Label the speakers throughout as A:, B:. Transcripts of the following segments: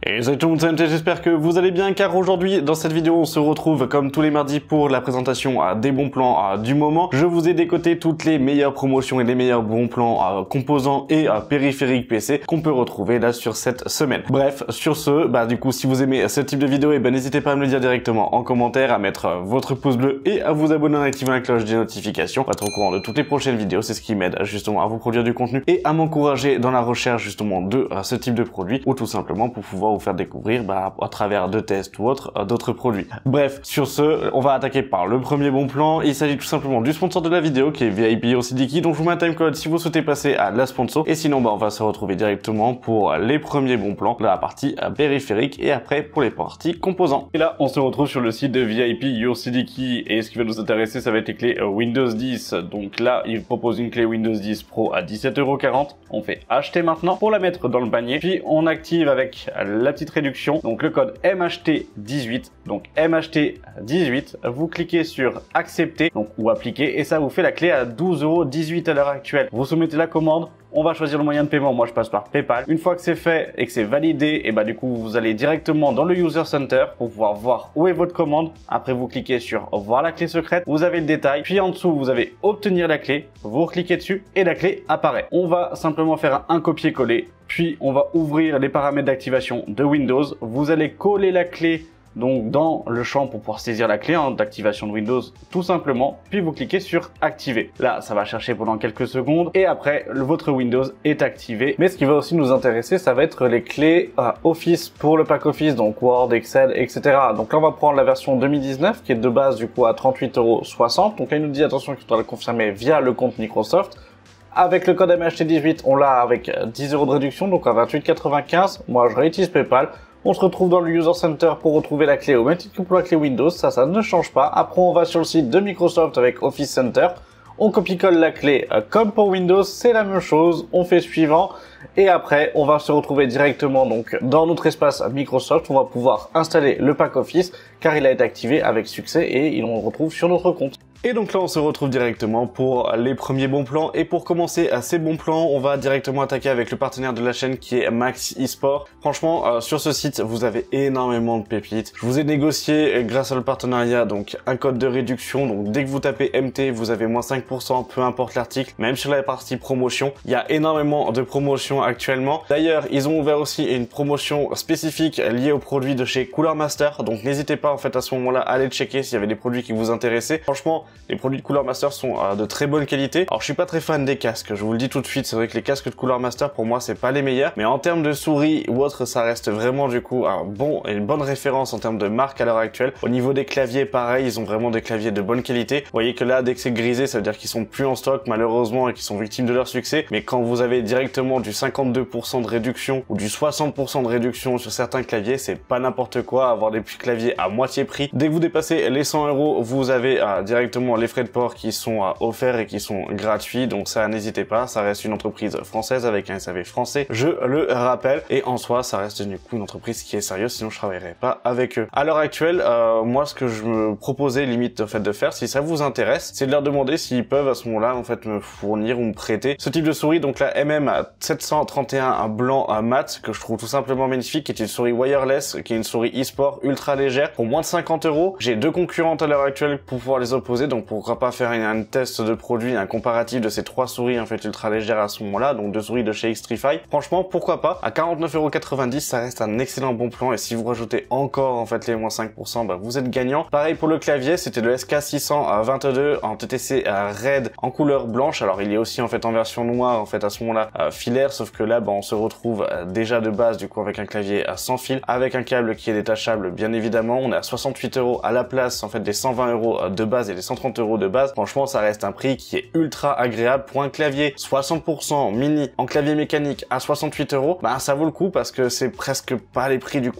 A: Et salut tout le monde, c'est MT, j'espère que vous allez bien car aujourd'hui dans cette vidéo on se retrouve comme tous les mardis pour la présentation des bons plans du moment. Je vous ai décoté toutes les meilleures promotions et les meilleurs bons plans composants et périphériques PC qu'on peut retrouver là sur cette semaine. Bref, sur ce, du coup si vous aimez ce type de vidéo, n'hésitez pas à me le dire directement en commentaire, à mettre votre pouce bleu et à vous abonner en activant la cloche des notifications pour être au courant de toutes les prochaines vidéos. C'est ce qui m'aide justement à vous produire du contenu et à m'encourager dans la recherche justement de ce type de produit, ou tout simplement pour pouvoir vous faire découvrir à travers de tests ou autres d'autres produits. Bref, sur ce, on va attaquer par le premier bon plan. Il s'agit tout simplement du sponsor de la vidéo qui est VIP Yosidiki, donc je vous mets un timecode si vous souhaitez passer à la sponsor, et sinon on va se retrouver directement pour les premiers bons plans, la partie périphérique et après pour les parties composants. Et là on se retrouve sur le site de VIP Yosidiki et ce qui va nous intéresser, ça va être les clés Windows 10. Donc là il propose une clé Windows 10 Pro à 17,40 €. On fait acheter maintenant pour la mettre dans le panier, puis on active avec la petite réduction, donc le code MHT18. Donc MHT18, vous cliquez sur accepter donc ou appliquer et ça vous fait la clé à 12,18 € à l'heure actuelle. Vous soumettez la commande, on va choisir le moyen de paiement. Moi je passe par PayPal. Une fois que c'est fait et que c'est validé, et du coup vous allez directement dans le User Center pour pouvoir voir où est votre commande. Après vous cliquez sur voir la clé secrète, vous avez le détail, puis en dessous vous avez obtenir la clé, vous cliquez dessus et la clé apparaît. On va simplement faire un copier-coller, puis on va ouvrir les paramètres d'activation de Windows. Vous allez coller la clé donc dans le champ pour pouvoir saisir la clé d'activation de Windows tout simplement, puis vous cliquez sur activer. Là ça va chercher pendant quelques secondes et après votre Windows est activé. Mais ce qui va aussi nous intéresser, ça va être les clés Office pour le pack Office, donc Word, Excel, etc. Donc là on va prendre la version 2019 qui est de base du coup à 38,60 €. Donc là il nous dit attention qu'il faudra le confirmer via le compte Microsoft. Avec le code MHT18, on l'a avec 10 € de réduction, donc à 28,95 €. Moi je réutilise PayPal. On se retrouve dans le User Center pour retrouver la clé au même titre que pour la clé Windows, ça ne change pas. Après on va sur le site de Microsoft avec Office Center, on copie-colle la clé comme pour Windows, c'est la même chose, on fait suivant. Et après on va se retrouver directement donc dans notre espace Microsoft, on va pouvoir installer le pack Office car il a été activé avec succès et on le retrouve sur notre compte. Et donc là on se retrouve directement pour les premiers bons plans, et pour commencer ces bons plans on va directement attaquer avec le partenaire de la chaîne qui est Max eSport. Franchement sur ce site vous avez énormément de pépites. Je vous ai négocié grâce à le partenariat donc un code de réduction, donc dès que vous tapez MT vous avez moins 5% peu importe l'article. Même sur la partie promotion il y a énormément de promotions actuellement. D'ailleurs ils ont ouvert aussi une promotion spécifique liée aux produits de chez Cooler Master, donc n'hésitez pas en fait à ce moment là à aller checker s'il y avait des produits qui vous intéressaient. Franchement les produits de Cooler Master sont de très bonne qualité. Alors je suis pas très fan des casques, je vous le dis tout de suite, c'est vrai que les casques de Cooler Master pour moi c'est pas les meilleurs, mais en termes de souris ou autre ça reste vraiment du coup une bonne référence en termes de marque à l'heure actuelle. Au niveau des claviers pareil, ils ont vraiment des claviers de bonne qualité. Vous voyez que là dès que c'est grisé ça veut dire qu'ils sont plus en stock malheureusement et qu'ils sont victimes de leur succès, mais quand vous avez directement du 52% de réduction ou du 60% de réduction sur certains claviers, c'est pas n'importe quoi. Avoir des claviers à moitié prix, dès que vous dépassez les 100 €, vous avez directement les frais de port qui sont offerts et qui sont gratuits, donc ça n'hésitez pas, ça reste une entreprise française avec un SAV français, je le rappelle, et en soi ça reste du coup une entreprise qui est sérieuse, sinon je travaillerais pas avec eux. À l'heure actuelle, moi ce que je me proposais limite de faire, si ça vous intéresse, c'est de leur demander s'ils peuvent à ce moment-là en fait me fournir ou me prêter ce type de souris, donc la MM731 blanc mat que je trouve tout simplement magnifique, qui est une souris wireless, qui est une souris e-sport ultra légère pour moins de 50 €. J'ai deux concurrentes à l'heure actuelle pour pouvoir les opposer, donc pourquoi pas faire un test de produit, un comparatif de ces trois souris en fait ultra légères à ce moment-là, donc deux souris de chez Xtrfy. Franchement pourquoi pas, à 49,90 € ça reste un excellent bon plan, et si vous rajoutez encore en fait les moins 5%, vous êtes gagnant. Pareil pour le clavier, c'était le SK622 en TTC Red en couleur blanche. Alors il est aussi en fait en version noire en fait à ce moment-là filaire, sauf que là on se retrouve déjà de base du coup avec un clavier sans fil, avec un câble qui est détachable bien évidemment. On est à 68 € à la place en fait des 120 € de base et des 130 € de base. Franchement ça reste un prix qui est ultra agréable pour un clavier 60% mini en clavier mécanique à 68 €. Ça vaut le coup parce que c'est presque pas les prix du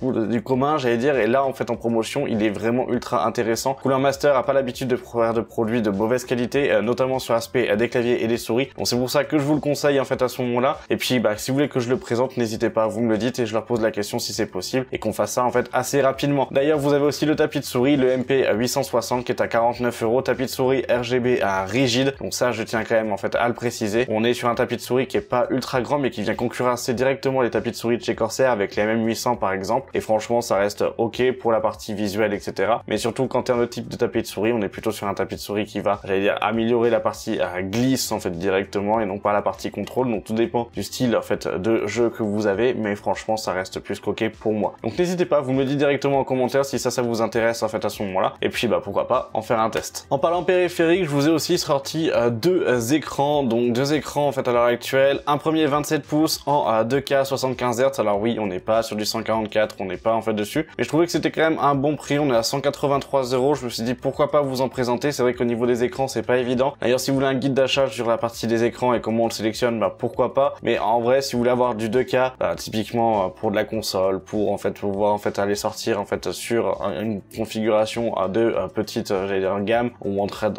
A: commun j'allais dire, et là en fait en promotion il est vraiment ultra intéressant. Cooler Master a pas l'habitude de faire de produits de mauvaise qualité, notamment sur l'aspect des claviers et des souris, donc c'est pour ça que je vous le conseille en fait à ce moment là. Et puis si vous voulez que je le présente, n'hésitez pas, vous me le dites et je leur pose la question si c'est possible et qu'on fasse ça en fait assez rapidement. D'ailleurs vous avez aussi le tapis de souris, le MP860 qui est à 49 €, tapis de souris RGB rigide, donc ça je tiens quand même en fait à le préciser. On est sur un tapis de souris qui est pas ultra grand mais qui vient concurrencer directement les tapis de souris de chez Corsair avec les MM800 par exemple, et franchement ça reste ok pour la partie visuelle etc. Mais surtout qu'en termes de type de tapis de souris, on est plutôt sur un tapis de souris qui va, j'allais dire, améliorer la partie glisse en fait directement et non pas la partie contrôle, donc tout dépend du style en fait de jeu que vous avez, mais franchement ça reste plus qu'ok pour moi. Donc n'hésitez pas, vous me le dites directement en commentaire si ça vous intéresse en fait à ce moment-là, et puis bah pourquoi pas en faire un test. En parlant périphérique, je vous ai aussi sorti deux écrans, donc deux écrans en fait à l'heure actuelle. Un premier 27 pouces en 2K 75 Hz, alors oui on n'est pas sur du 144, on n'est pas en fait dessus, mais je trouvais que c'était quand même un bon prix, on est à 183 €, je me suis dit pourquoi pas vous en présenter. C'est vrai qu'au niveau des écrans c'est pas évident, d'ailleurs si vous voulez un guide d'achat sur la partie des écrans et comment on le sélectionne, bah pourquoi pas, mais en vrai si vous voulez avoir du 2K, typiquement pour de la console, pour en fait pouvoir en fait aller sortir en fait sur une configuration de petite j'allais dire gamme ou entrée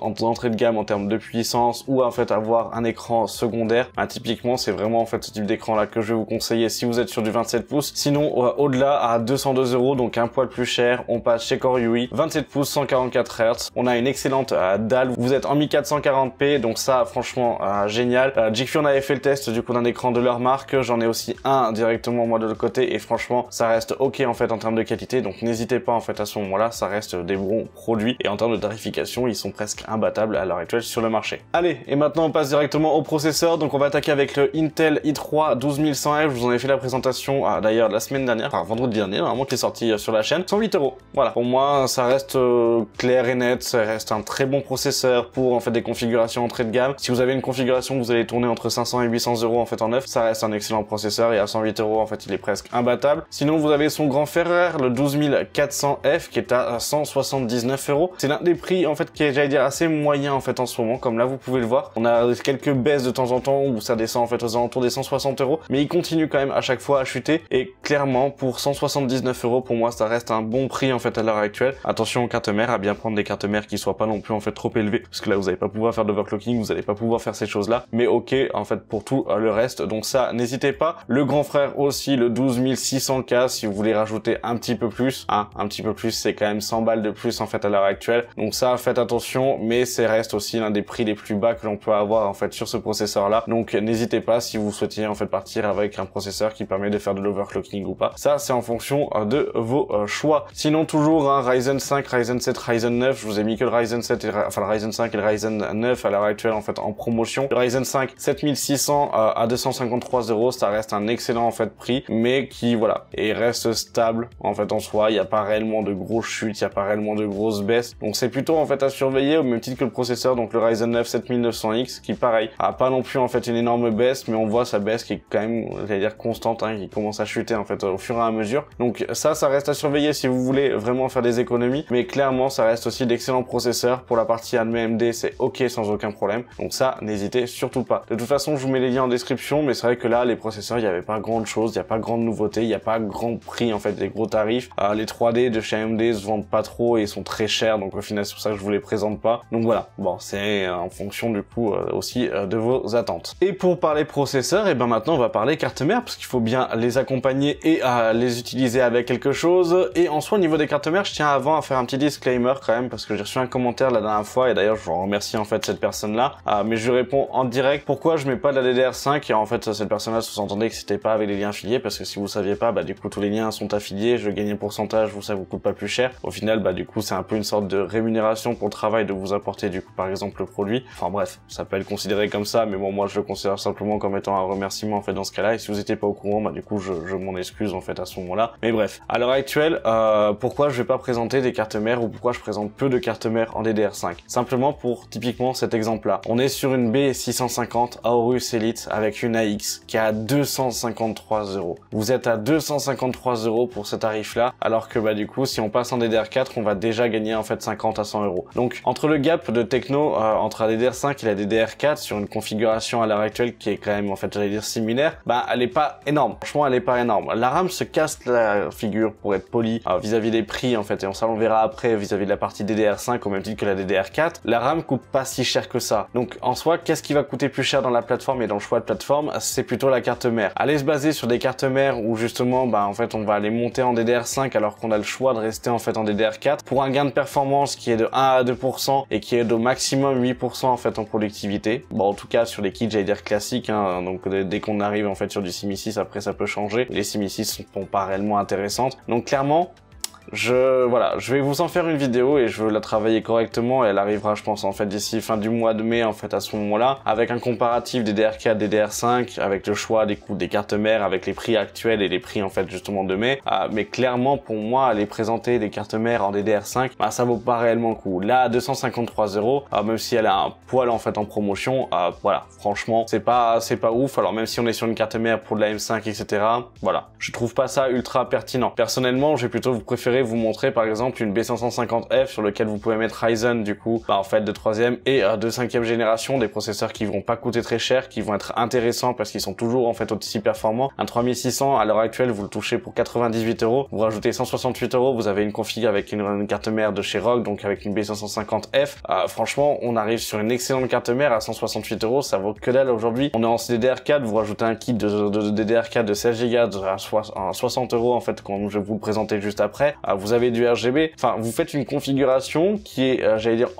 A: de gamme en termes de puissance, ou en fait avoir un écran secondaire, typiquement c'est vraiment en fait ce type d'écran là que je vais vous conseiller si vous êtes sur du 27 pouces. Sinon au-delà à 202 €, donc un poil plus cher, on passe chez Core UI 27 pouces 144 Hz. On a une excellente dalle, vous êtes en 1440p, donc ça franchement génial. Jigfy on avait fait le test du coup d'un écran de leur marque, j'en ai aussi un directement moi de l'autre côté et franchement ça reste ok en fait en termes de qualité, donc n'hésitez pas en fait à ce moment-là, ça reste des bons produits et en termes de tarification ils sont presque imbattables à l'heure actuelle sur le marché. Allez, et maintenant on passe directement au processeur, donc on va attaquer avec le Intel i3 12100F, je vous en ai fait la présentation d'ailleurs la semaine dernière, enfin vendredi dernier, normalement qui est sorti sur la chaîne, 108 €. Voilà, pour moi ça reste clair et net, ça reste un très bon processeur pour en fait des configurations entrée de gamme. Si vous avez une configuration que vous allez tourner entre 500 et 800 € en fait en neuf, ça reste un excellent processeur et à 108 € en fait il est presque imbattable. Sinon vous avez son grand frère, le 12400F qui est à 179 €. C'est l'un des prix en fait qui est, j'allais dire, assez moyen en fait en ce moment, comme là vous pouvez le voir. On a quelques baisses de temps en temps où ça descend en fait aux alentours des 160 €, mais il continue quand même à chaque fois à chuter et clairement pour 179 € pour moi ça reste un bon prix en fait à l'heure actuelle. Attention aux cartes mères, à bien prendre des cartes mères qui soient pas non plus en fait trop élevées, parce que là vous allez pas pouvoir faire d'overclocking, vous allez pas pouvoir faire ces choses là, mais ok en fait pour tout le reste, donc ça n'hésitez pas. Le grand frère aussi, le 12600K, si vous voulez rajouter un petit peu plus, un petit peu plus, c'est quand même 100 balles de plus en fait à l'heure actuelle, donc ça faites attention, mais c'est reste aussi l'un des prix les plus bas que l'on peut avoir en fait sur ce processeur là, donc n'hésitez pas si vous souhaitiez en fait partir avec un processeur qui permet de faire de l'overclocking ou pas, ça c'est en fonction de vos choix. Sinon toujours un Ryzen 5, Ryzen 7, Ryzen 9, je vous ai mis que le Ryzen 7 et le Ryzen 5 et le Ryzen 9 à l'heure actuelle en fait en promotion. Le Ryzen 5 7600 à 253 €, ça reste un excellent en fait prix, mais qui voilà et reste stable en fait en soi, il n'y a pas réellement de grosses chutes, il n'y a pas réellement de grosses baisses, donc c'est plutôt en fait à surveiller au même titre que le processeur, donc le Ryzen 9 7900X qui pareil a pas non plus en fait une énorme baisse, mais on voit sa baisse qui est quand même, j'allais dire, constante, qui commence à chuter en fait au fur et à mesure, donc ça reste à surveiller si vous voulez vraiment faire des économies, mais clairement ça reste aussi d'excellents processeurs. Pour la partie AMD c'est ok sans aucun problème, donc ça n'hésitez surtout pas. De toute façon je vous mets les liens en description, mais c'est vrai que là les processeurs il n'y avait pas grande chose, il n'y a pas grande nouveauté, il n'y a pas grand prix en fait, des gros tarifs. Les 3D de chez AMD se vendent pas trop et sont très chers, donc au final c'est pour ça que je vous les présente pas, donc voilà, bon c'est en fonction du coup aussi de vos attentes. Et pour parler processeurs, et ben maintenant on va parler carte mère, parce qu'il faut bien les accompagner et les utiliser avec quelque chose. Et en soi au niveau des cartes mères, je tiens avant à faire un petit disclaimer quand même, parce que j'ai reçu un commentaire la dernière fois et d'ailleurs je vous remercie en fait cette personne là, mais je réponds en direct pourquoi je mets pas de la DDR5, et en fait cette personne là sous-entendait que c'était pas avec les liens affiliés, parce que si vous saviez pas, bah du coup tous les liens sont affiliés, je gagne un pourcentage, vous ça vous coûte pas plus cher. Au final bah du coup c'est un peu une sorte de rémunération pour le travail de vous apporter du coup par exemple le produit, enfin bref ça peut être considéré comme ça, mais bon moi je le considère simplement comme étant un remerciement en fait dans ce cas là, et si vous étiez pas au courant bah du coup je m'en excuse en fait à ce moment là. Mais bref, à l'heure actuelle pourquoi je vais pas présenter des cartes mères, ou pourquoi je présente peu de cartes mères en DDR5, simplement pour typiquement cet exemple là, on est sur une B650 Aorus Elite avec une AX qui est à 253 €. Vous êtes à 253 € pour ce tarif là, alors que bah du coup si on passe en DDR4 on va déjà gagner en fait 50 à 100 €. Donc entre le gap de techno entre la DDR5 et la DDR4 sur une configuration à l'heure actuelle qui est quand même en fait j'allais dire similaire, bah elle est pas énorme, franchement elle est pas énorme. La RAM se casse la figure pour être poli vis-à-vis des prix en fait, et ça on verra après vis-à-vis de la partie DDR5 au même titre que la DDR4, la RAM coûte pas si cher que ça. Donc en soi qu'est-ce qui va coûter plus cher dans la plateforme et dans le choix de plateforme, c'est plutôt la carte mère. Allez se baser sur des cartes mères où justement bah en fait on va aller monter en DDR5 alors qu'on a le choix de rester en fait en DDR4 pour un gain de performance qui est de 1 à 2 2% et qui est au maximum 8% en fait en productivité. Bon, en tout cas sur les kits, j'allais dire classiques, hein, donc dès qu'on arrive en fait sur du 6.6, après ça peut changer. Les 6.6 sont pas réellement intéressantes. Donc clairement, je vais vous en faire une vidéo et je veux la travailler correctement et elle arrivera je pense en fait d'ici fin du mois de mai en fait à ce moment-là avec un comparatif des DDR4, des DDR5 avec le choix des coûts des cartes mères avec les prix actuels et les prix en fait justement de mai. Mais clairement pour moi aller présenter des cartes mères en DDR5, bah ça vaut pas réellement le coup. Là à 253 €, même si elle a un poil en fait en promotion, voilà, franchement c'est pas ouf. Alors même si on est sur une carte mère pour de la M5 etc, voilà, je trouve pas ça ultra pertinent. Personnellement, je vais plutôt vous préférer vous montrer par exemple une B550F sur lequel vous pouvez mettre Ryzen du coup en fait de 3e et de 5e génération, des processeurs qui vont pas coûter très cher, qui vont être intéressants parce qu'ils sont toujours en fait aussi performants. Un 3600 à l'heure actuelle vous le touchez pour 98 €, vous rajoutez 168 €, vous avez une config avec une carte mère de chez ROG, donc avec une B550F. Franchement on arrive sur une excellente carte mère à 168 €, ça vaut que dalle aujourd'hui. On est en DDR4, vous rajoutez un kit de DDR4 de 16 Go à 60 € en fait quand je vais vous le présenter juste après. Vous avez du RGB, enfin vous faites une configuration qui est j'allais dire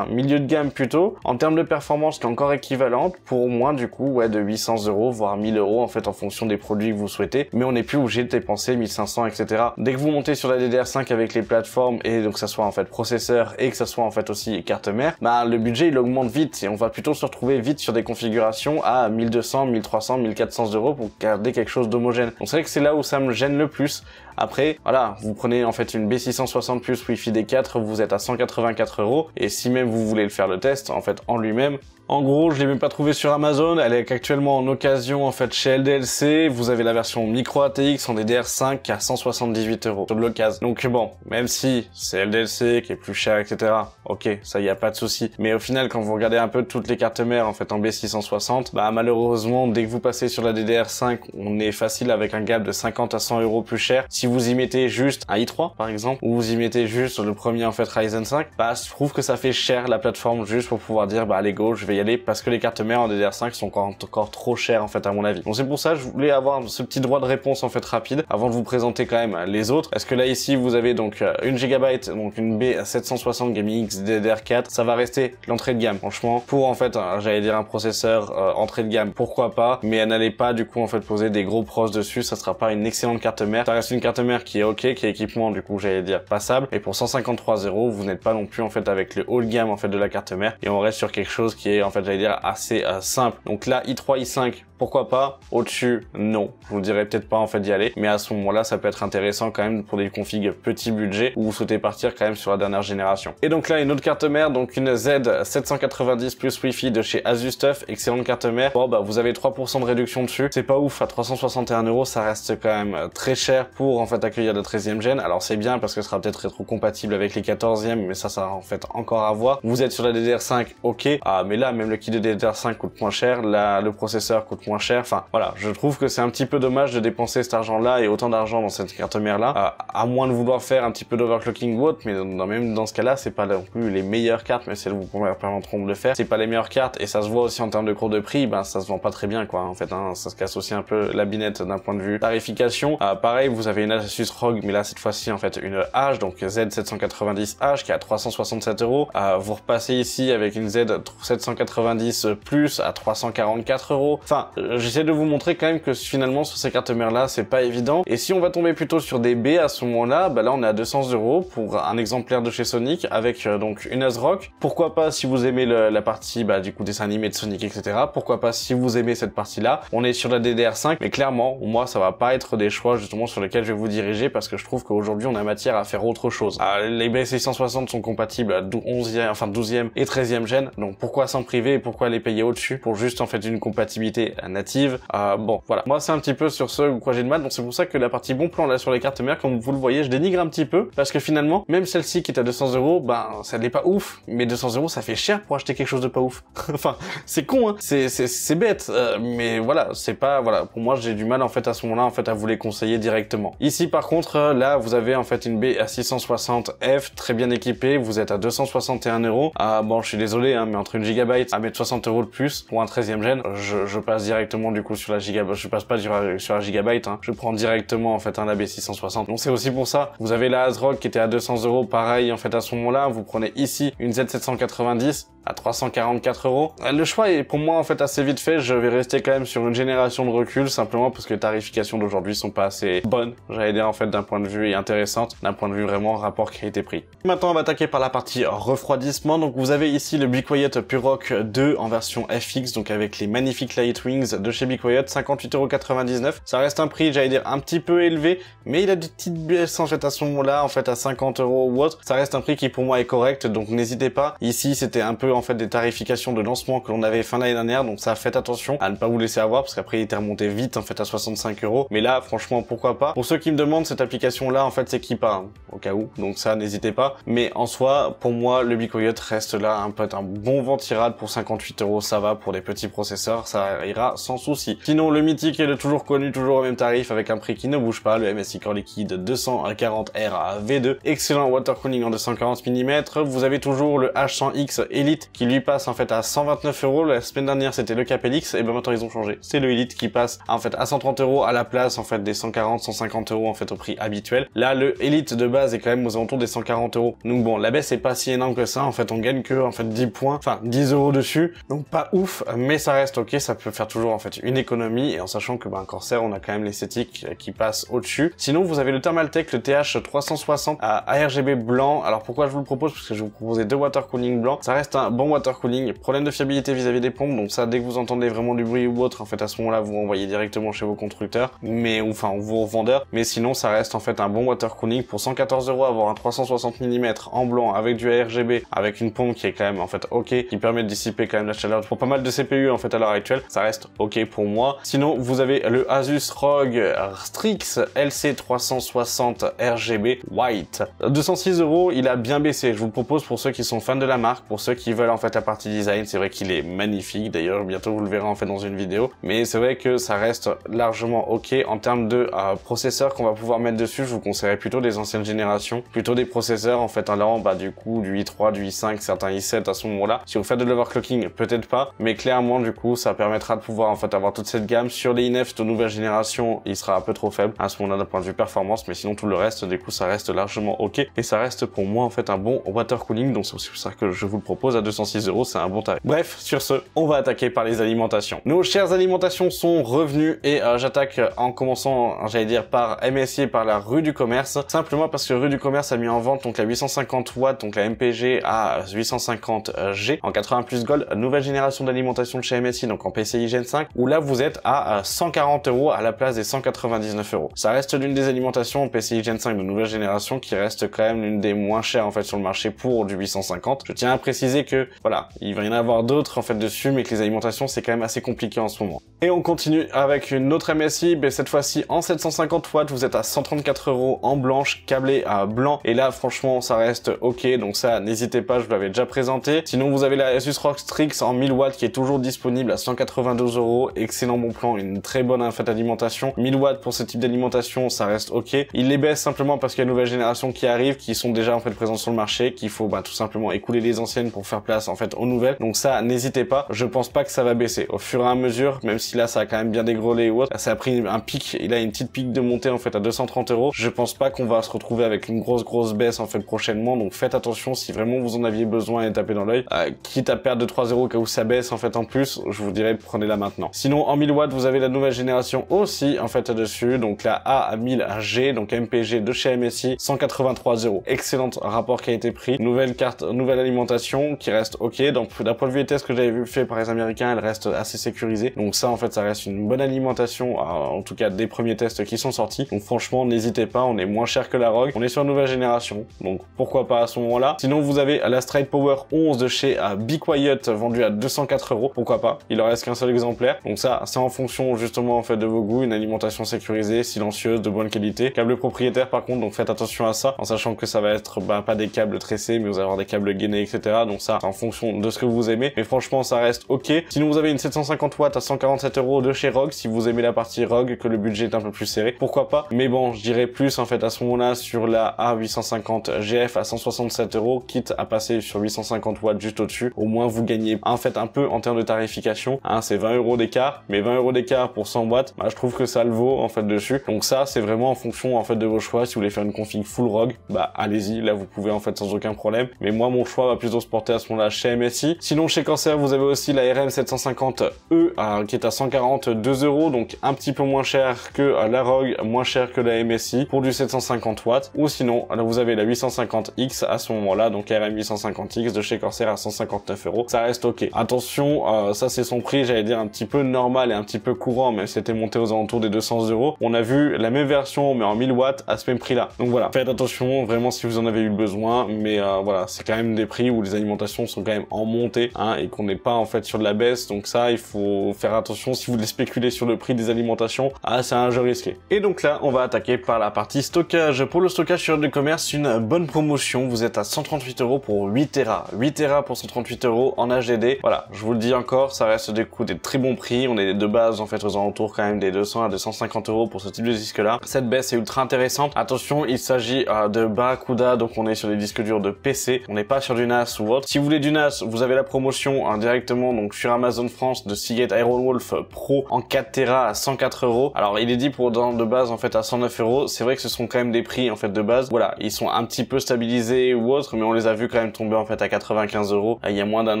A: milieu de gamme plutôt, en termes de performance qui est encore équivalente pour au moins du coup de 800 € voire 1000 € en fait en fonction des produits que vous souhaitez, mais on n'est plus obligé de dépenser 1500 etc. Dès que vous montez sur la DDR5 avec les plateformes et donc que ça soit en fait processeur et que ça soit en fait aussi carte mère, le budget il augmente vite et on va plutôt se retrouver vite sur des configurations à 1200, 1300, 1400 € pour garder quelque chose d'homogène. Donc c'est vrai que c'est là où ça me gêne le plus. Après, voilà, vous prenez en fait une B660 plus Wi-Fi D4, vous êtes à 184 € et si même vous voulez le faire le test, en fait, en lui-même, en gros, je l'ai même pas trouvé sur Amazon, elle est actuellement en occasion en fait chez LDLC, vous avez la version micro ATX en DDR5 à 178 € sur de l'occasion. Donc bon, même si c'est LDLC qui est plus cher, etc., ok, ça y a pas de souci. Mais au final, quand vous regardez un peu toutes les cartes mères en fait en B660, malheureusement, dès que vous passez sur la DDR5, on est facile avec un gap de 50 à 100 € plus cher. Si vous y mettez juste un i3 par exemple, ou vous y mettez juste le premier en fait Ryzen 5, je trouve que ça fait cher la plateforme juste pour pouvoir dire allez go, je vais y aller parce que les cartes mères en DDR5 sont encore trop chères en fait à mon avis. Donc c'est pour ça que je voulais avoir ce petit droit de réponse en fait rapide avant de vous présenter quand même les autres. Est-ce que là ici vous avez donc 1 GB, donc une B760 Gaming X DDR4, ça va rester l'entrée de gamme. Franchement, pour en fait j'allais dire un processeur entrée de gamme, pourquoi pas, mais elle n'allait pas du coup en fait poser des gros pros dessus, ça sera pas une excellente carte mère. Ça reste une carte mère qui est ok, qui est équipement du coup j'allais dire passable, et pour 153 €, vous n'êtes pas non plus en fait avec le haut de gamme en fait de la carte mère, et on reste sur quelque chose qui est en fait j'allais dire assez simple. Donc là i3, i5, pourquoi pas, au-dessus, non. Je vous dirais peut-être pas en fait d'y aller, mais à ce moment-là, ça peut être intéressant quand même pour des configs petit budget où vous souhaitez partir quand même sur la dernière génération. Et donc là, une autre carte mère, donc une Z790 plus Wi-Fi de chez ASUSTUF, excellente carte mère. Bon, vous avez 3% de réduction dessus, c'est pas ouf, à 361 €, ça reste quand même très cher pour en fait accueillir la 13e gen. Alors c'est bien parce que ce sera peut-être rétro-compatible avec les 14e, mais ça en fait encore à voir. Vous êtes sur la DDR5, ok, mais là, même le kit de DDR5 coûte moins cher, là, le processeur coûte moins cher. Enfin, voilà, je trouve que c'est un petit peu dommage de dépenser cet argent-là et autant d'argent dans cette carte mère-là, à moins de vouloir faire un petit peu d'overclocking ou autre, mais même dans ce cas-là, c'est pas non plus les meilleures cartes, mais si elles vous permettront de le faire, c'est pas les meilleures cartes, et ça se voit aussi en termes de cours de prix, ça se vend pas très bien, quoi, en fait, ça se casse aussi un peu la binette d'un point de vue tarification. Pareil, vous avez une Asus ROG, mais là, cette fois-ci, en fait, une H, donc Z790H, qui est à 367 €. Vous repassez ici avec une Z790 plus à 344 €. Enfin, j'essaie de vous montrer quand même que finalement sur ces cartes mères là c'est pas évident, et si on va tomber plutôt sur des B à ce moment là, là on est à 200 € pour un exemplaire de chez Sonic avec donc une ASRock. Pourquoi pas si vous aimez la partie du coup dessin animé de Sonic etc, pourquoi pas si vous aimez cette partie là. On est sur la DDR5, mais clairement moi ça va pas être des choix justement sur lesquels je vais vous diriger, parce que je trouve qu'aujourd'hui on a matière à faire autre chose. Les B660 sont compatibles à 12e et 13e gen, donc pourquoi s'en priver et pourquoi les payer au-dessus pour juste en fait une compatibilité native. Bon voilà, moi c'est un petit peu sur ce quoi j'ai de mal, donc c'est pour ça que la partie bon plan là sur les cartes mères, comme vous le voyez, je dénigre un petit peu, parce que finalement même celle-ci qui est à 200 €, ça n'est pas ouf, mais 200 € ça fait cher pour acheter quelque chose de pas ouf. Enfin c'est con, hein, c'est bête, mais voilà, c'est pas, voilà, pour moi j'ai du mal en fait à ce moment-là en fait à vous les conseiller directement. Ici par contre là vous avez en fait une B660F très bien équipée, vous êtes à 261 €. Bon je suis désolé, hein, mais entre 1 GB à mettre 60 € de plus pour un 13e gen, je passe directement du coup sur la gigabyte, je passe pas sur la gigabyte, hein. Je prends directement en fait un AB660. Donc c'est aussi pour ça, vous avez la ASRock qui était à 200 €, pareil en fait à ce moment-là, vous prenez ici une Z790 à 344 €. Le choix est pour moi en fait assez vite fait, je vais rester quand même sur une génération de recul, simplement parce que les tarifications d'aujourd'hui sont pas assez bonnes, j'allais dire en fait d'un point de vue et intéressantes, d'un point de vue vraiment rapport qualité-prix. Maintenant on va attaquer par la partie refroidissement, donc vous avez ici le Be Quiet PureRock 2 en version FX, donc avec les magnifiques Light Wings de chez Be Quiet, 58,99 €. Ça reste un prix, j'allais dire un petit peu élevé, mais il a des petites baisses en fait à ce moment-là, en fait à 50 € ou autre. Ça reste un prix qui pour moi est correct, donc n'hésitez pas. Ici c'était un peu en fait des tarifications de lancement que l'on avait fin d'année dernière, donc ça faites attention à ne pas vous laisser avoir, parce qu'après il était remonté vite en fait à 65 €. Mais là franchement pourquoi pas. Pour ceux qui me demandent, cette application là en fait c'est qui pas, au cas où, donc ça n'hésitez pas. Mais en soi pour moi le Be Quiet reste là un bon ventirad pour 58 €, ça va pour des petits processeurs, ça ira sans souci. Sinon le mythique est le toujours connu, toujours au même tarif avec un prix qui ne bouge pas, le MSI Core Liquide 240R V2, excellent water cooling en 240 mm. Vous avez toujours le H100X Elite qui lui passe en fait à 129 €. La semaine dernière c'était le Capelix, et ben maintenant ils ont changé. C'est le Elite qui passe en fait à 130 € à la place en fait des 140-150 € en fait au prix habituel. Là le Elite de base est quand même aux alentours des 140 €. Donc bon, la baisse est pas si énorme que ça, en fait on gagne que en fait 10 points, enfin 10 € dessus. Donc pas ouf, mais ça reste ok, ça peut faire toujours en fait une économie, et en sachant que un Corsair on a quand même l'esthétique qui passe au-dessus. Sinon vous avez le Thermaltake, le TH360 à ARGB blanc. Alors pourquoi je vous le propose? Parce que je vais vous proposer deux water cooling blancs. Ça reste un bon water cooling, problème de fiabilité vis-à-vis des pompes, donc ça dès que vous entendez vraiment du bruit ou autre, en fait à ce moment-là vous envoyez directement chez vos constructeurs, mais enfin vos revendeurs, mais sinon ça reste en fait un bon water cooling. Pour 114 € avoir un 360 mm en blanc avec du ARGB, avec une pompe qui est quand même en fait ok, qui permet de dissiper quand même la chaleur pour pas mal de CPU en fait à l'heure actuelle, ça reste ok pour moi. Sinon vous avez le Asus ROG Strix LC360 RGB White, 206 €, il a bien baissé. Je vous le propose pour ceux qui sont fans de la marque, pour ceux qui veulent en fait la partie design, c'est vrai qu'il est magnifique, d'ailleurs bientôt vous le verrez en fait dans une vidéo, mais c'est vrai que ça reste largement ok. En termes de processeurs qu'on va pouvoir mettre dessus, je vous conseillerais plutôt des anciennes générations, plutôt des processeurs en fait allant du coup du i3, du i5, certains i7 à ce moment-là. Si vous faites de l'overclocking, peut-être pas, mais clairement du coup ça permettra de pouvoir en fait avoir toute cette gamme. Sur les i9 de nouvelle génération, il sera un peu trop faible à ce moment-là d'un point de vue performance, mais sinon tout le reste du coup ça reste largement ok, et ça reste pour moi en fait un bon water cooling, donc c'est aussi pour ça que je vous le propose à 206 €, c'est un bon tarif. Bref, sur ce, on va attaquer par les alimentations. Nos chères alimentations sont revenues, et j'attaque en commençant, j'allais dire par MSI, par la rue du commerce, simplement parce que rue du commerce a mis en vente donc la 850 watts, donc la MPG à 850G en 80 plus Gold, nouvelle génération d'alimentation de chez MSI, donc en PCI Gen 5, où là vous êtes à 140 € à la place des 199 €. Ça reste l'une des alimentations en PCI Gen 5 de nouvelle génération qui reste quand même l'une des moins chères en fait sur le marché pour du 850. Je tiens à préciser que voilà, il va y en avoir d'autres en fait dessus, mais que les alimentations c'est quand même assez compliqué en ce moment. Et on continue avec une autre MSI, mais cette fois-ci en 750 watts, vous êtes à 134 € en blanche, câblé à blanc, et là franchement ça reste ok, donc ça n'hésitez pas, je vous l'avais déjà présenté. Sinon vous avez la Asus ROG Strix en 1000 watts qui est toujours disponible à 192 €, excellent bon plan, une très bonne en fait alimentation. 1000 watts pour ce type d'alimentation, ça reste ok. Il les baisse simplement parce qu'il y a une nouvelle génération qui arrive, qui sont déjà en fait présentes sur le marché, qu'il faut tout simplement écouler les anciennes pour faire place en fait aux nouvelles. Donc ça n'hésitez pas, je pense pas que ça va baisser au fur et à mesure, même si là ça a quand même bien dégrolé ou autre. Là, ça a pris un pic, il a une petite pique de montée en fait à 230 €. Je pense pas qu'on va se retrouver avec une grosse baisse en fait prochainement, donc faites attention si vraiment vous en aviez besoin et tapez dans l'œil, quitte à perdre de 3 € au cas où ça baisse en fait en plus, je vous dirais prenez-la maintenant. Sinon en 1000 watts vous avez la nouvelle génération aussi en fait dessus, donc la A1000G, donc MPG de chez MSI, 183 €. Excellent rapport qualité-prix, nouvelle carte, nouvelle alimentation qui reste ok. Donc d'un point de vue des tests que j'avais vu fait par les Américains, elle reste assez sécurisée, donc ça en fait ça reste une bonne alimentation, en tout cas des premiers tests qui sont sortis. Donc franchement n'hésitez pas, on est moins cher que la ROG, on est sur une nouvelle génération, donc pourquoi pas à ce moment-là. Sinon vous avez la Stride Power 11 de chez Be Quiet vendue à 204 €, pourquoi pas, il en reste qu'un seul exemplaire, donc ça c'est en fonction justement en fait de vos goûts, une alimentation sécurisée, silencieuse, de bonne qualité, câble propriétaire par contre, donc faites attention à ça, en sachant que ça va être pas des câbles tressés, mais vous allez avoir des câbles gainés, etc. Donc ça c'est en fonction de ce que vous aimez, mais franchement ça reste ok. Sinon vous avez une 750 watts à 147 € de chez ROG, si vous aimez la partie ROG, que le budget est un peu plus serré, pourquoi pas. Mais bon, je dirais plus en fait à ce moment-là sur la A850 GF à 167 €, quitte à passer sur 850 watts juste au-dessus. Au moins vous gagnez en fait un peu en termes de tarification, hein, c'est 20 € d'écart, mais 20 € d'écart pour 100 watts, bah, je trouve que ça le vaut en fait dessus. Donc ça c'est vraiment en fonction en fait de vos choix. Si vous voulez faire une config full ROG, bah allez-y, là vous pouvez en fait sans aucun problème. Mais moi mon choix va plutôt se porter à ce moment-là chez MSI. Sinon chez Corsair vous avez aussi la RM750E qui est à 142 €, donc un petit peu moins cher que la ROG, moins cher que la MSI pour du 750 watts. Ou sinon là vous avez la 850X à ce moment-là, donc RM 850X de chez Corsair à 159 €. Ça reste ok. Attention, ça c'est son prix, j'allais dire un petit peu normal et un petit peu courant, mais c'était monté aux alentours des 200 €. On a vu la même version mais en 1000 watts à ce même prix là. Donc voilà, faites attention vraiment si vous en avez eu le besoin, mais voilà, c'est quand même des prix où les alimentations sont quand même en montée, hein, et qu'on n'est pas en fait sur de la baisse. Donc ça il faut faire attention si vous voulez spéculer sur le prix des alimentations, c'est un jeu risqué. Et donc là on va attaquer par la partie stockage. Pour le stockage sur le commerce, une bonne promotion, vous êtes à 138 € pour 8 Tera. 8 Tera pour 138 € en HDD. Voilà, je vous le dis encore, ça reste des coûts, des très bons prix. On est de base en fait aux alentours quand même des 200 à 250 € pour ce type de disque là. Cette baisse est ultra intéressante. Attention, il s'agit de Barracuda, donc on est sur des disques durs de PC, on n'est pas sur du NAS ou autre. Si vous voulez du NAS, vous avez la promotion directement donc sur Amazon France de Seagate Ironwolf Pro en 4 Tera à 104 €. Alors il est dit pour de base en fait à 109 €. C'est vrai que ce sont quand même des prix en fait de base. Voilà, ils sont un petit peu stabilisés ou autre, mais on les a vus quand même tomber en fait à 95 € il y a moins d'un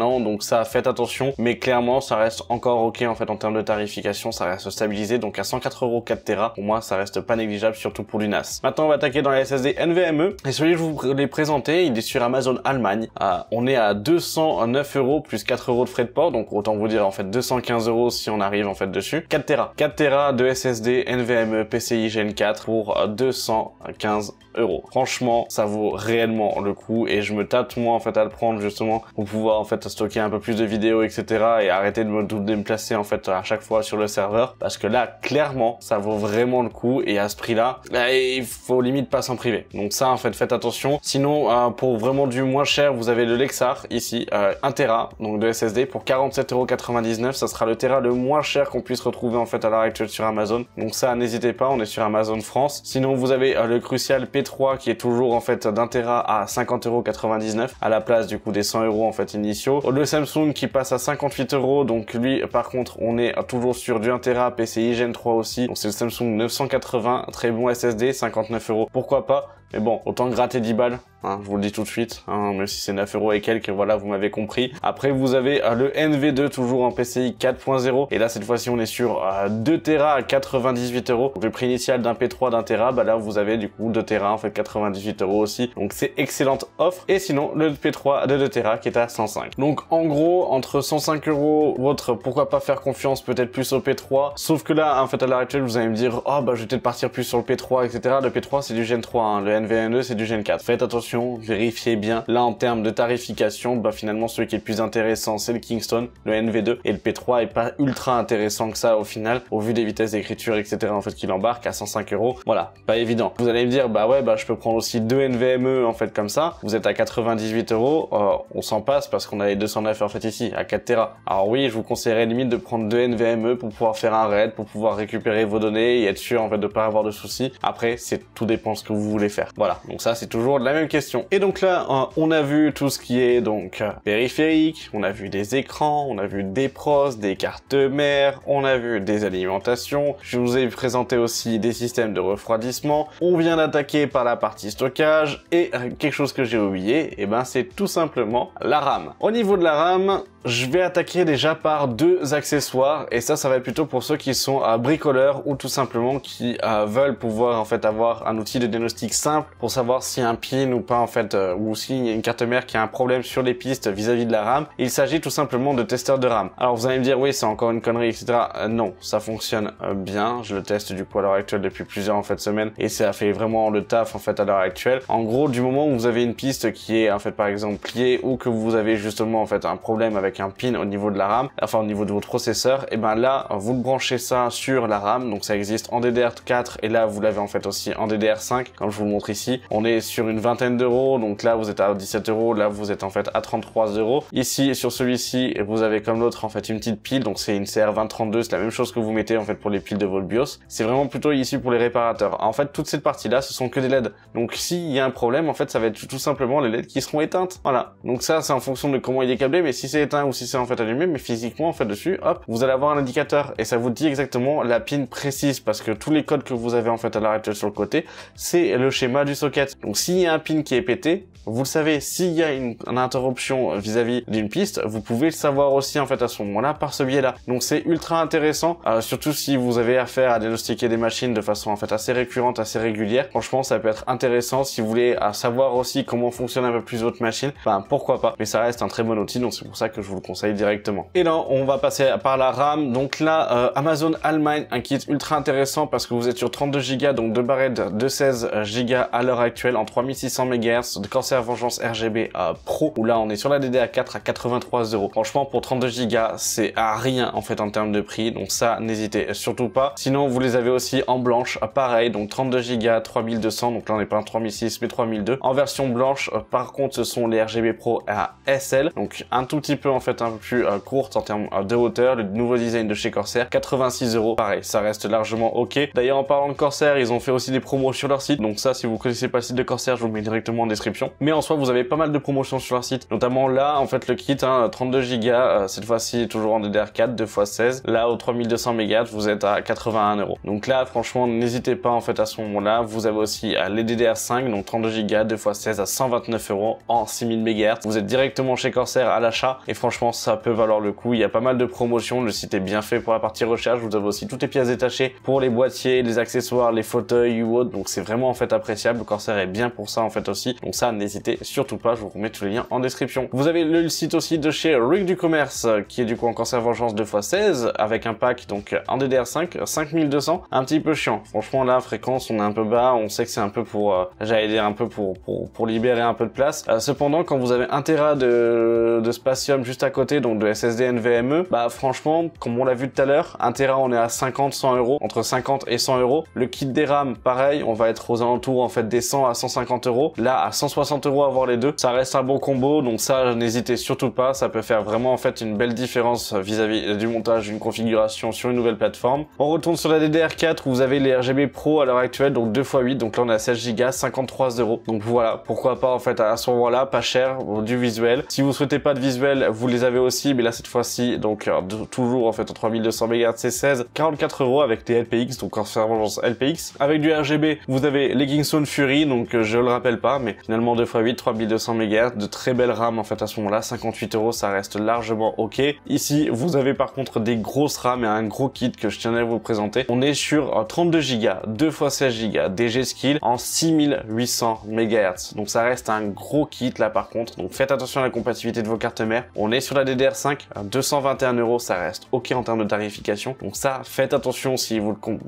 A: an. Donc ça, faites attention, mais clairement ça reste encore ok en fait en termes de tarification, ça reste stabilisé. Donc à 104 € 4 Tera, pour moi ça reste pas négligeable, surtout pour du NAS. Maintenant on va attaquer dans les SSD NVMe, et celui que je vous l'ai présenté, il est sur Amazon Allemagne. On est à 209 € plus 4 € de frais de port, donc autant vous dire en fait 215 € si on arrive en fait dessus. 4 Tera, 4 Tera de SSD NVMe PCI Gen 4 pour 215 €. Franchement, ça vaut réellement le coup, et je me tâte moi en fait à le prendre justement pour pouvoir en fait stocker un peu plus de vidéos, etc. et arrêter de me déplacer en fait à chaque fois sur le serveur, parce que là clairement ça vaut vraiment le coup, et à ce prix là il faut limite pas s'en priver. Donc ça en fait faites attention. Sinon pour vraiment du moins cher, vous avez le Lexar ici, 1 Tera donc de SSD pour 47,99 €. Ça sera le Tera le moins cher qu'on puisse retrouver en fait à l'heure actuelle sur Amazon, donc ça n'hésitez pas, on est sur Amazon France. Sinon vous avez le Crucial P3 qui est toujours en fait d'1 Tera à 50,99 € à la place du coup des 100 € en fait initiaux. Le Samsung qui passe à 58 €, donc lui par contre on est toujours sur du 1 Tera PCI Gen 3 aussi, donc c'est le Samsung 980, très bon SSD, 59 €, pourquoi pas. Mais bon, autant gratter 10 balles, hein, je vous le dis tout de suite, hein, même si c'est 9 € et quelques, voilà, vous m'avez compris. Après, vous avez le NV2 toujours en PCI 4.0, et là, cette fois-ci, on est sur 2 Tera à 98 €. Donc, le prix initial d'un P3 d'1 Tera, bah là, vous avez du coup 2 Tera, en fait, 98 € aussi. Donc, c'est excellente offre. Et sinon, le P3 de 2 Tera qui est à 105. Donc, en gros, entre 105 € ou autre, pourquoi pas faire confiance peut-être plus au P3. Sauf que là, en fait, à l'heure actuelle, vous allez me dire, oh, bah, je vais peut-être partir plus sur le P3, etc. Le P3, c'est du Gen 3, hein. Le NVMe c'est du Gen 4. Faites attention, vérifiez bien. Là en termes de tarification, bah finalement celui qui est le plus intéressant c'est le Kingston, le NV2, et le P3 est pas ultra intéressant que ça au final, au vu des vitesses d'écriture etc. en fait qu'il embarque à 105 €. Voilà, pas évident. Vous allez me dire bah ouais bah je peux prendre aussi 2 NVMe en fait comme ça. Vous êtes à 98 €, on s'en passe parce qu'on a les 209 en fait ici à 4 Tera. Alors oui, je vous conseillerais limite de prendre 2 NVMe pour pouvoir faire un RAID, pour pouvoir récupérer vos données et être sûr en fait de pas avoir de soucis. Après, tout dépend ce que vous voulez faire. Voilà. Donc ça c'est toujours la même question. Et donc là on a vu tout ce qui est donc périphérique, on a vu des écrans, on a vu des pros, des cartes mères, on a vu des alimentations, je vous ai présenté aussi des systèmes de refroidissement, on vient d'attaquer par la partie stockage, et quelque chose que j'ai oublié, et ben c'est tout simplement la RAM. Au niveau de la RAM, je vais attaquer déjà par 2 accessoires, et ça va être plutôt pour ceux qui sont bricoleurs ou tout simplement qui veulent pouvoir en fait avoir un outil de diagnostic simple pour savoir s'il y a un pin ou pas en fait, ou s'il y a une carte mère qui a un problème sur les pistes vis-à-vis de la RAM. Il s'agit tout simplement de testeurs de RAM. Alors vous allez me dire oui c'est encore une connerie etc. Non, ça fonctionne bien, je le teste du coup à l'heure actuelle depuis plusieurs en fait semaines, et ça fait vraiment le taf en fait à l'heure actuelle. En gros, du moment où vous avez une piste qui est en fait par exemple pliée, ou que vous avez justement en fait un problème avec avec un pin au niveau de la RAM, enfin au niveau de votre processeur, et ben là vous branchez ça sur la RAM, donc ça existe en DDR4 et là vous l'avez en fait aussi en DDR5 comme je vous le montre ici. On est sur une vingtaine d'euros, donc là vous êtes à 17 euros, là vous êtes en fait à 33 euros. Ici sur celui-ci vous avez comme l'autre en fait une petite pile, donc c'est une CR2032, c'est la même chose que vous mettez en fait pour les piles de votre BIOS. C'est vraiment plutôt ici pour les réparateurs. En fait toute cette partie là ce sont que des LED, donc s'il y a un problème en fait ça va être tout simplement les LED qui seront éteintes. Voilà, donc ça c'est en fonction de comment il est câblé, mais si c'est éteint ou si c'est en fait allumé, mais physiquement en fait dessus, hop, vous allez avoir un indicateur et ça vous dit exactement la pin précise, parce que tous les codes que vous avez en fait à l'heure actuelle sur le côté, c'est le schéma du socket. Donc s'il y a un pin qui est pété, vous le savez, s'il y a une interruption vis-à-vis d'une piste, vous pouvez le savoir aussi en fait à ce moment-là par ce biais-là. Donc c'est ultra intéressant, surtout si vous avez affaire à diagnostiquer des machines de façon en fait assez récurrente, assez régulière. Franchement, ça peut être intéressant si vous voulez savoir aussi comment fonctionne un peu plus votre machine. Enfin, pourquoi pas. Mais ça reste un très bon outil, donc c'est pour ça que je vous le conseille directement. Et là, on va passer par la RAM. Donc là, Amazon Allemagne, un kit ultra intéressant parce que vous êtes sur 32 Go, donc 2 barrettes de 16 Go à l'heure actuelle en 3600 MHz de Corsair Vengeance RGB Pro, où là on est sur la DDR4 à 83 euros. Franchement, pour 32 Go, c'est à rien en fait en termes de prix, donc ça n'hésitez surtout pas. Sinon, vous les avez aussi en blanche, pareil, donc 32 Go 3200, donc là on n'est pas en 3006 mais 3002. En version blanche, par contre, ce sont les RGB Pro à SL, donc un tout petit peu en fait un peu plus courte en termes de hauteur. Le nouveau design de chez Corsair, 86 euros, pareil, ça reste largement ok. D'ailleurs, en parlant de Corsair, ils ont fait aussi des promos sur leur site, donc ça, si vous connaissez pas le site de Corsair, je vous le mets directement en description. Mais en soi, vous avez pas mal de promotions sur leur site, notamment là, en fait, le kit, 32 Go, cette fois-ci toujours en DDR4, 2x16, là, aux 3200 MHz, vous êtes à 81 euros. Donc là, franchement, n'hésitez pas, en fait, à ce moment-là. Vous avez aussi les DDR5, donc 32 Go, 2x16 à 129 euros en 6000 MHz. Vous êtes directement chez Corsair à l'achat, et franchement, ça peut valoir le coup. Il y a pas mal de promotions, le site est bien fait pour la partie recherche. Vous avez aussi toutes les pièces détachées pour les boîtiers, les accessoires, les fauteuils ou autres, donc c'est vraiment, en fait, appréciable. Le Corsair est bien pour ça, en fait, aussi. Donc ça, n'hésitez surtout pas, je vous remets tous les liens en description. Vous avez le site aussi de chez Rig du Commerce, qui est du coup en Corsair Vengeance 2x16, avec un pack donc en DDR5, 5200, un petit peu chiant. Franchement là, fréquence, on est un peu bas, on sait que c'est un peu pour, j'allais dire un peu pour libérer un peu de place. Cependant, quand vous avez 1 Tera de Spatium juste à côté, donc de SSD NVMe, bah franchement, comme on l'a vu tout à l'heure, 1 Tera on est à 50-100 euros, entre 50 et 100 euros. Le kit des RAM, pareil, on va être aux alentours en fait des 100 à 150 euros. Là, à 160 euros avoir les deux, ça reste un bon combo, donc ça n'hésitez surtout pas, ça peut faire vraiment en fait une belle différence vis-à-vis du montage d'une configuration sur une nouvelle plateforme. On retourne sur la DDR4 où vous avez les RGB Pro à l'heure actuelle, donc 2x8, donc là on est à 16 Go, 53 euros. Donc voilà, pourquoi pas en fait à ce moment-là, pas cher, du visuel. Si vous souhaitez pas de visuel, vous les avez aussi, mais là cette fois-ci, donc toujours en fait en 3200 MHz, c'est 16, 44 euros avec les LPX, donc Corsair Vengeance LPX. Avec du RGB, vous avez les Kingston Fury, donc je le rappelle pas, mais finalement 2x8, 3200 MHz, de très belles RAM en fait à ce moment-là, 58 euros, ça reste largement ok. Ici, vous avez par contre des grosses RAM et un gros kit que je tiendrais à vous présenter. On est sur 32 Go, 2x16 Go, DG Skill en 6800 MHz. Donc ça reste un gros kit là par contre. Donc faites attention à la compatibilité de vos cartes mères. On est sur la DDR5, 221 euros, ça reste ok en termes de tarification. Donc ça, faites attention si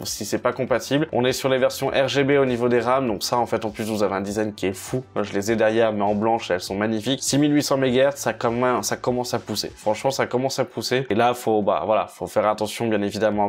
A: c'est pas compatible. On est sur les versions RGB au niveau des RAM. Donc ça, en fait, en plus, vous avez un design qui est fou. Moi, je les ai derrière, mais en blanche, elles sont magnifiques. 6800 MHz, ça commence à pousser. Franchement, ça commence à pousser. Et là, faut faire attention, bien évidemment, à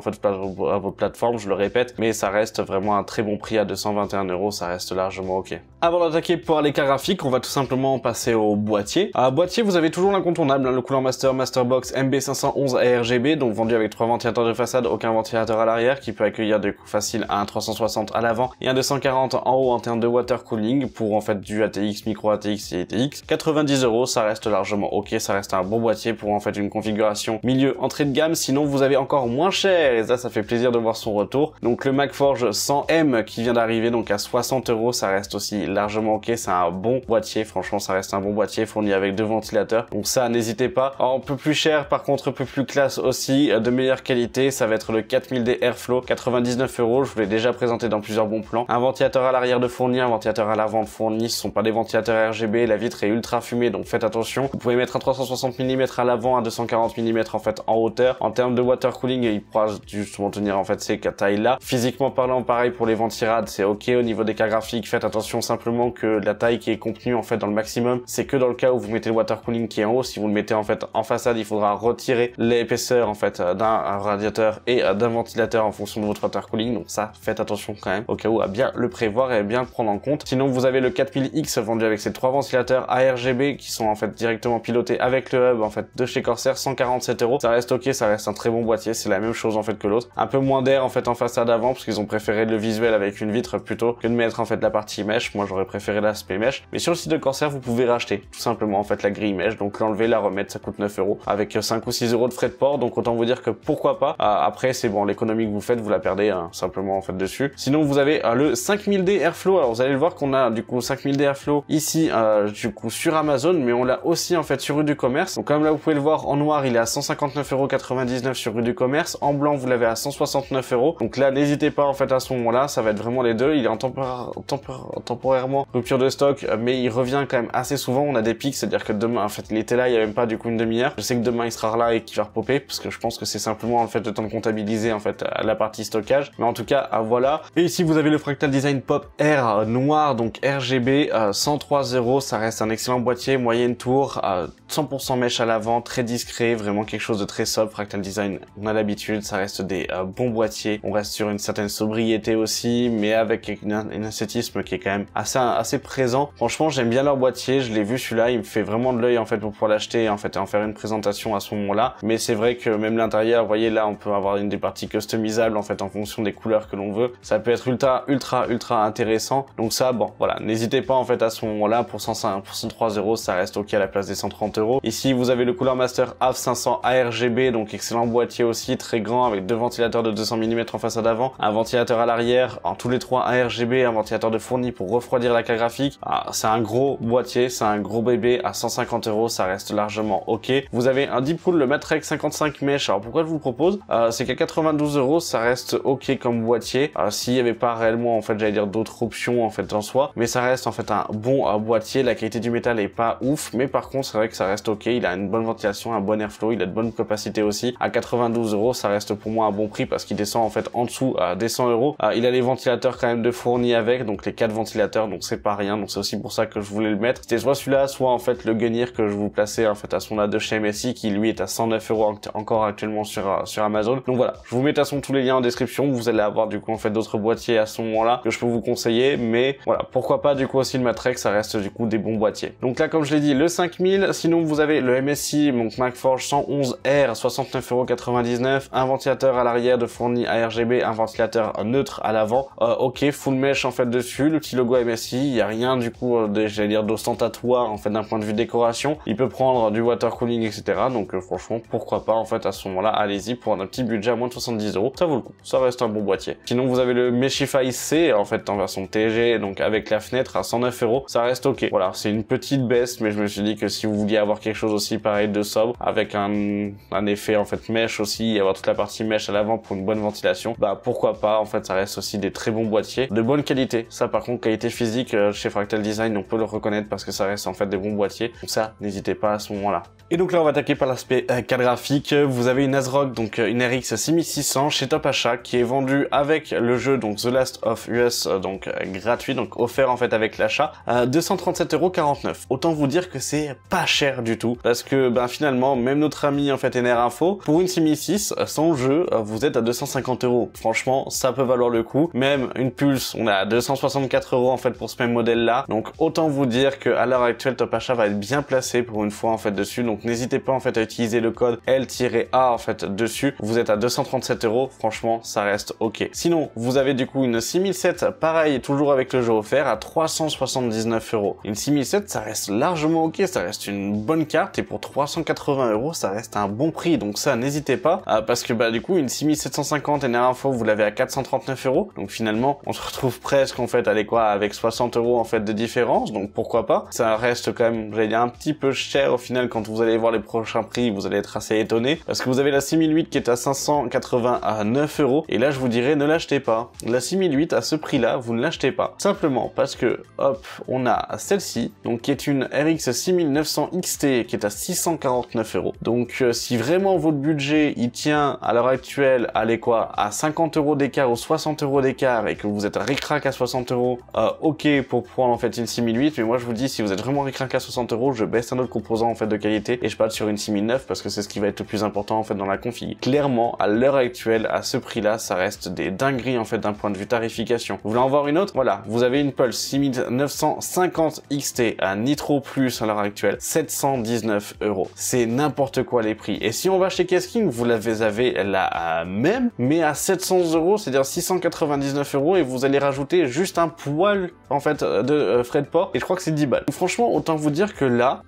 A: votre plateforme, je le répète, mais ça reste vraiment un très bon prix à 221 euros, ça reste largement ok. Avant d'attaquer pour les cartes graphiques, on va tout simplement passer au boîtier. À boîtier, vous avez toujours l'incontournable, le Cooler Masterbox MB511 ARGB, donc vendu avec 3 ventilateurs de façade, aucun ventilateur à l'arrière, qui peut accueillir des coups faciles à un 360 à l'avant et un 240 en haut en termes de water cooling pour en fait du ATX, micro ATX et ATX. 90 euros, ça reste largement ok, ça reste un bon boîtier pour en fait une configuration milieu entrée de gamme. Sinon, vous avez encore moins cher et ça fait plaisir de voir son retour. Donc le MagForge 100M qui vient d'arriver, donc à 60 euros, ça reste aussi largement ok, c'est un bon boîtier, franchement ça reste un bon boîtier fourni avec 2 ventilateurs, donc ça n'hésitez pas. Alors, un peu plus cher par contre, un peu plus classe aussi, de meilleure qualité, ça va être le 4000D Airflow, 99 euros, je vous l'ai déjà présenté dans plusieurs bons plans. Un ventilateur à l'arrière de fourni, un ventilateur à l'avant de fourni, ce sont pas des ventilateurs RGB, la vitre est ultra fumée, donc faites attention. Vous pouvez mettre un 360 mm à l'avant, un 240 mm en fait en hauteur. En termes de water cooling, il pourra justement tenir en fait ces tailles là. Physiquement parlant, pareil pour les ventirades, c'est ok. Au niveau des cartes graphiques, faites attention simplement que la taille qui est contenue en fait dans le maximum, c'est que dans le cas où vous mettez le water cooling qui est en haut. Si vous le mettez mettez en fait en façade, il faudra retirer l'épaisseur en fait d'un radiateur et d'un ventilateur en fonction de votre water cooling. Donc ça, faites attention quand même au cas où à bien le prévoir et à bien le prendre en compte. Sinon, vous avez le 4000X vendu avec ses 3 ventilateurs ARGB qui sont en fait directement pilotés avec le hub en fait de chez Corsair, 147 €. Ça reste ok, ça reste un très bon boîtier, c'est la même chose en fait que l'autre. Un peu moins d'air en fait en façade avant parce qu'ils ont préféré le visuel avec une vitre plutôt que de mettre en fait la partie mesh. Moi j'aurais préféré l'aspect mesh. Mais sur le site de Corsair, vous pouvez racheter tout simplement en fait la grille mesh, donc l'enlever, la remettre, ça coûte 9 € avec 5 ou 6 € de frais de port. Donc autant vous dire que pourquoi pas. Après c'est bon, l'économie que vous faites, vous la perdez simplement en fait dessus. Sinon vous avez le 5000D Airflow. Alors vous allez le voir qu'on a du coup 5000D Airflow ici du coup sur Amazon, mais on l'a aussi en fait sur Rue du Commerce. Donc comme là vous pouvez le voir en noir, il est à 159,99 € sur Rue du Commerce. En blanc vous l'avez à 169 €. Donc là n'hésitez pas en fait à ce moment-là, ça va être vraiment les deux. Il est en temporairement rupture de stock, mais il revient quand même assez souvent. On a des pics, c'est-à-dire que demain en fait il était là, il y a même pas du coup une demi-heure. Je sais que demain il sera là et qu'il va repopper parce que je pense que c'est simplement en fait le temps de comptabiliser en fait la partie stockage. Mais en tout cas voilà. Et ici vous avez le Fractal Design Pop Air noir, donc RGB, 103 €. Ça reste un excellent boîtier, moyenne tour, 100% mèche à l'avant, très discret, vraiment quelque chose de très sobre. Fractal Design, on a l'habitude, ça reste des bons boîtiers. On reste sur une certaine sobriété aussi, mais avec un esthétisme qui est quand même assez présent. Franchement, j'aime bien leur boîtier. Je l'ai vu celui-là, il me fait vraiment de l'œil en fait pour pouvoir l'acheter en fait et en faire une présentation à ce moment-là. Mais c'est vrai que même l'intérieur, vous voyez là, on peut avoir des parties customisables en fait en fonction des couleurs que l'on veut. Ça peut être ultra intéressant. Donc ça, bon, voilà, n'hésitez pas en fait à ce moment-là pour 103 €, ça reste ok à la place des 130 €. Ici, vous avez le Cooler Master AV 500 ARGB, donc excellent boîtier aussi, très grand avec 2 ventilateurs de 200 mm en façade avant, un ventilateur à l'arrière, en tous les 3 ARGB, un ventilateur de fourni pour refroidir la carte graphique. C'est un gros boîtier, c'est un gros bébé à 150 €, ça reste largement ok. Vous avez un Deepcool, le Matrix 55 mesh. Alors pourquoi je vous propose, c'est qu'à 92 €, ça reste ok comme boîtier. S'il y avait pas réellement en fait, j'allais dire d'autres options en fait en soi, mais ça reste en fait un bon boîtier. La qualité du métal est pas ouf, mais par contre c'est vrai que ça reste ok. Il a une bonne ventilation, un bon airflow, il a de bonnes capacités aussi. À 92 €, ça reste pour moi un bon prix parce qu'il descend en fait en dessous des 100 €. Il a les ventilateurs quand même de fourni avec, donc les 4 ventilateurs, donc c'est pas rien. Donc c'est aussi pour ça que je voulais le mettre. C'était soit celui-là, soit en fait le Gunnir que je vous plaçais en fait à son là de chez MSI, qui lui est à 109 € encore actuellement sur Amazon. Donc voilà, je vous mets de toute façon tous les liens en description. Vous allez avoir du coup en fait d'autres boîtiers à ce moment-là que je peux vous conseiller, mais voilà, pourquoi pas du coup aussi le Matrix, ça reste du coup des bons boîtiers. Donc là, comme je l'ai dit, le 5000. Sinon vous avez le MSI, donc Macforge 111R, 69,99 €, un ventilateur à l'arrière de fourni ARGB, un ventilateur neutre à l'avant. Ok, full mesh en fait dessus, le petit logo MSI, il y a rien du coup j'allais dire d'ostentatoire en fait d'un point de vue décoration. Il peut prendre du water cooling, etc. Donc franchement, pourquoi pas en fait à ce moment-là, allez-y pour un petit budget à moins de 70 €, ça vaut le coup, ça reste un bon boîtier. Sinon vous avez le Meshify C en fait en version TG, donc avec la fenêtre à 109 €, ça reste ok. Voilà, c'est une petite baisse, mais je me suis dit que si vous vouliez avoir quelque chose aussi pareil de sobre, avec un effet en fait mesh aussi, et avoir toute la partie mesh à l'avant pour une bonne ventilation, bah pourquoi pas. En fait ça reste aussi des très bons boîtiers, de bonne qualité. Ça par contre, qualité physique chez Fractal Design, on peut le reconnaître parce que ça reste en fait des bons boîtiers. Donc ça, n'hésitez pas à ce moment-là. Et donc là on va attaquer par l'aspect carte graphique. Vous avez une ASRock, donc une RX 6600 chez Top Achat, qui est vendue avec le jeu donc The Last of Us, donc gratuit, donc offert en fait avec l'achat, 237,49 €. Autant vous dire que c'est pas cher du tout, parce que ben finalement même notre ami en fait NR Info, pour une 6006 sans jeu, vous êtes à 250 €. Franchement ça peut valoir le coup. Même une Pulse, on est à 264 € en fait pour ce même modèle là. Donc autant vous dire que à l'heure actuelle Top Achat va être bien placé pour une fois en fait dessus. Donc n'hésitez pas en fait à utiliser le code L-A en fait dessus. Vous êtes à 237 €. Franchement ça reste ok. Sinon vous avez du coup une 6007, pareil toujours avec le jeu offert, à 379 €. Une 6007 ça reste largement ok, ça reste une bonne carte, et pour 380 € ça reste un bon prix. Donc ça n'hésitez pas, parce que bah du coup une 6750 NR Info vous l'avez à 439 €. Donc finalement on se retrouve presque en fait allez quoi avec 60 € en fait de différence. Donc pourquoi pas. Ça reste quand même, j'allais dire, un petit peu cher au final. Quand vous allez voir les prochains prix, vous allez être assez étonné, parce que vous avez la 6008 qui est à 589 €. Et là je vous dirais ne l'achetez pas. La 6008 à ce prix là, vous ne l'achetez pas, simplement parce que hop, on a celle-ci donc qui est une RX 6900 XT XT qui est à 649 €. Donc si vraiment votre budget il tient à l'heure actuelle, allez quoi, à 50 € d'écart ou 60 € d'écart et que vous êtes ric-rac à 60 €, ok pour prendre en fait une 6008, mais moi je vous dis si vous êtes vraiment ric-rac à 60 €, je baisse un autre composant en fait de qualité et je passe sur une 6009 parce que c'est ce qui va être le plus important en fait dans la config. Clairement, à l'heure actuelle, à ce prix-là, ça reste des dingueries en fait d'un point de vue tarification. Vous voulez en voir une autre? Voilà, vous avez une Pulse 6950 XT à Nitro Plus à l'heure actuelle, 719 €. C'est n'importe quoi les prix. Et si on va chez Kesking, vous avez la même, mais à 700 €, c'est-à-dire 699 € et vous allez rajouter juste un poil en fait de frais de port et je crois que c'est 10 balles. Donc, franchement, autant vous dire que là,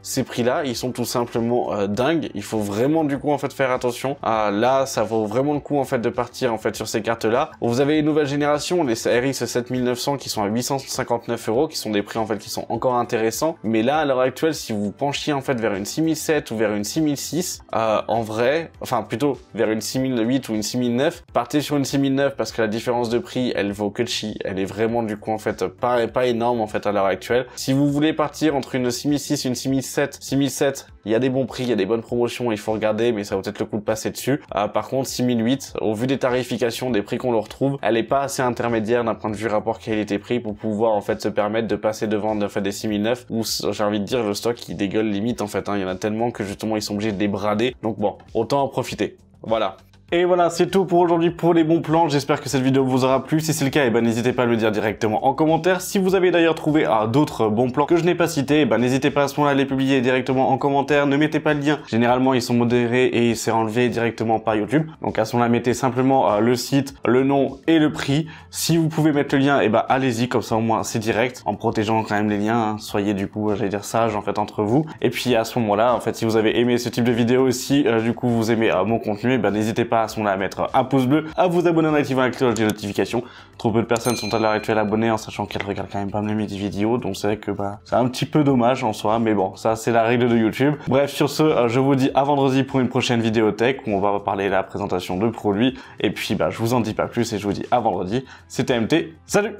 A: ces prix-là, ils sont tout simplement dingues. Il faut vraiment du coup en fait faire attention. Là, ça vaut vraiment le coup en fait de partir en fait sur ces cartes-là. Vous avez une nouvelle génération, les RX 7900 qui sont à 859 €, qui sont des prix en fait qui sont encore intéressants. Mais là, à l'heure actuelle, si vous penchiez en fait vers une 6007 ou vers une 6006, en vrai, enfin plutôt vers une 6008 ou une 6009, partez sur une 6009 parce que la différence de prix, elle vaut que de chi. Elle est vraiment du coup en fait pas énorme en fait à l'heure actuelle. Si vous voulez partir entre une 6006 et une 6007, il y a des bons prix, il y a des bonnes promotions, il faut regarder, mais ça vaut peut-être le coup de passer dessus. Par contre, 6008, au vu des tarifications, des prix qu'on le retrouve, elle est pas assez intermédiaire d'un point de vue rapport qualité-prix pour pouvoir en fait se permettre de passer devant en fait des 6009 où j'ai envie de dire le stock il dégueule limite en fait. Il y en a tellement que justement ils sont obligés de les brader. Donc bon, autant en profiter. Voilà. Et voilà, c'est tout pour aujourd'hui pour les bons plans. J'espère que cette vidéo vous aura plu. Si c'est le cas, n'hésitez pas à le dire directement en commentaire. Si vous avez d'ailleurs trouvé d'autres bons plans que je n'ai pas cités, n'hésitez pas à ce moment-là à les publier directement en commentaire. Ne mettez pas le lien. Généralement, ils sont modérés et c'est enlevé directement par YouTube. Donc à ce moment-là, mettez simplement le site, le nom et le prix. Si vous pouvez mettre le lien, allez-y, comme ça au moins c'est direct, en protégeant quand même les liens. Soyez du coup, j'allais dire sages en fait entre vous. Et puis à ce moment-là, en fait, si vous avez aimé ce type de vidéo aussi, du coup vous aimez mon contenu, n'hésitez pas à ce moment-là à mettre un pouce bleu, à vous abonner en activant la cloche des notifications. Trop peu de personnes sont à l'heure actuelle abonnées en sachant qu'elles regardent quand même pas mes vidéos, donc c'est vrai que c'est un petit peu dommage en soi, mais bon, ça c'est la règle de YouTube. Bref, sur ce, je vous dis à vendredi pour une prochaine vidéo tech où on va parler de la présentation de produits, et puis je vous en dis pas plus et je vous dis à vendredi. C'était MT, salut!